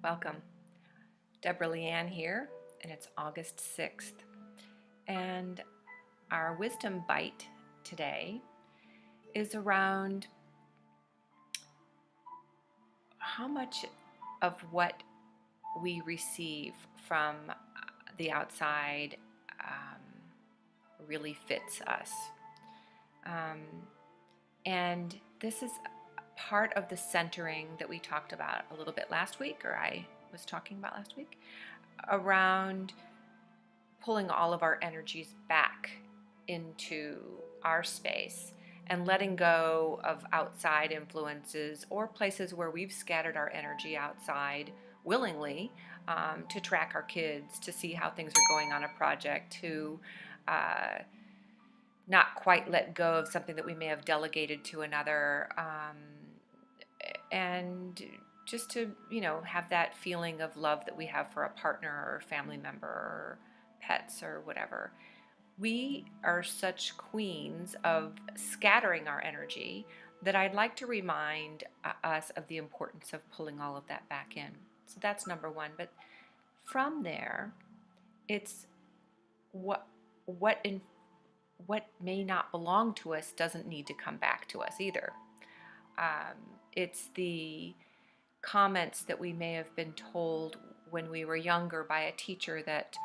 Welcome. Deborah LeeAnn here, and it's August 6th. And our wisdom bite today is around how much of what we receive from the outside really fits us. And this is part of the centering that we talked about a little bit last week, or I was talking about last week, around pulling all of our energies back into our space and letting go of outside influences or places where we've scattered our energy outside willingly to track our kids, to see how things are going on a project, to not quite let go of something that we may have delegated to another, and just to, have that feeling of love that we have for a partner or family member or pets or whatever. We are such queens of scattering our energy that I'd like to remind us of the importance of pulling all of that back in. So that's number one. But from there, it's what may not belong to us doesn't need to come back to us either. It's the comments that we may have been told when we were younger by a teacher that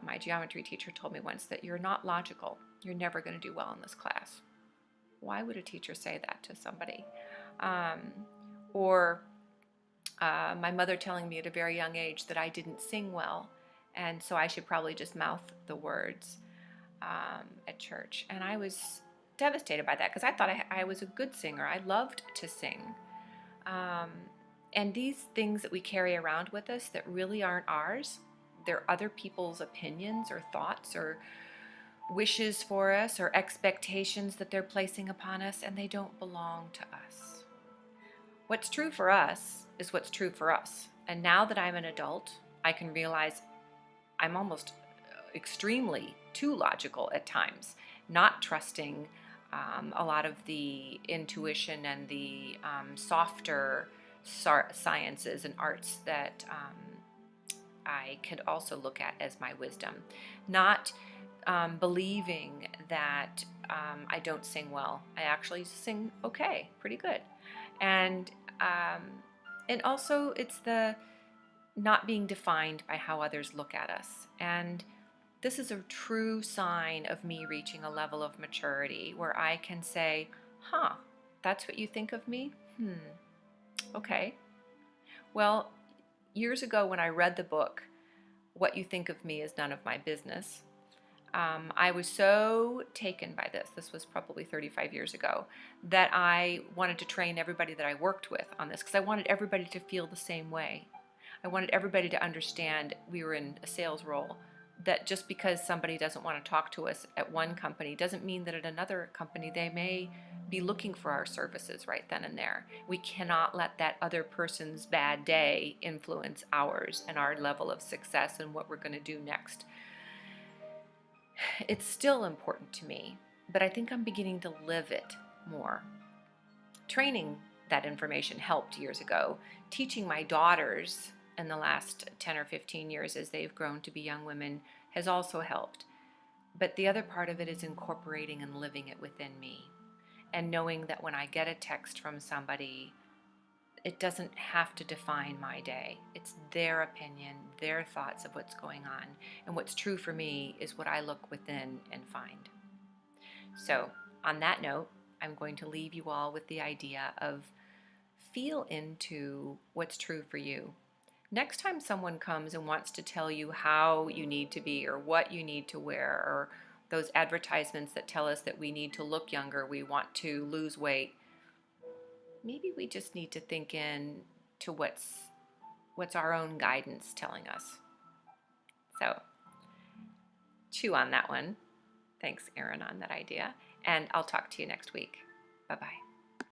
my geometry teacher told me once that you're not logical. You're never going to do well in this class. Why would a teacher say that to somebody? Or my mother telling me at a very young age that I didn't sing well, and so I should probably just mouth the words at church. And I was devastated by that because I thought I was a good singer. I loved to sing. And these things that we carry around with us that really aren't ours, they're other people's opinions or thoughts or wishes for us or expectations that they're placing upon us, and they don't belong to us. What's true for us is what's true for us. And now that I'm an adult, I can realize I'm almost extremely too logical at times, not trusting a lot of the intuition and the softer sciences and arts that I could also look at as my wisdom. Not believing that I don't sing well. I actually sing okay, pretty good. And also it's the not being defined by how others look at us. And this is a true sign of me reaching a level of maturity where I can say, that's what you think of me? Okay. Well, years ago when I read the book, What You Think of Me Is None of My Business, I was so taken by this was probably 35 years ago, that I wanted to train everybody that I worked with on this because I wanted everybody to feel the same way. I wanted everybody to understand we were in a sales role, that just because somebody doesn't want to talk to us at one company doesn't mean that at another company they may be looking for our services right then and there. We cannot let that other person's bad day influence ours and our level of success and what we're going to do next. It's still important to me, but I think I'm beginning to live it more. Training that information helped years ago. Teaching my daughters in the last 10 or 15 years as they've grown to be young women has also helped. But the other part of it is incorporating and living it within me, and knowing that when I get a text from somebody, it doesn't have to define my day. It's their opinion, their thoughts of what's going on. And what's true for me is what I look within and find. So on that note, I'm going to leave you all with the idea of feel into what's true for you. Next time someone comes and wants to tell you how you need to be or what you need to wear, or those advertisements that tell us that we need to look younger, we want to lose weight, maybe we just need to think in to what's our own guidance telling us. So chew on that one. Thanks, Erin, on that idea. And I'll talk to you next week. Bye-bye.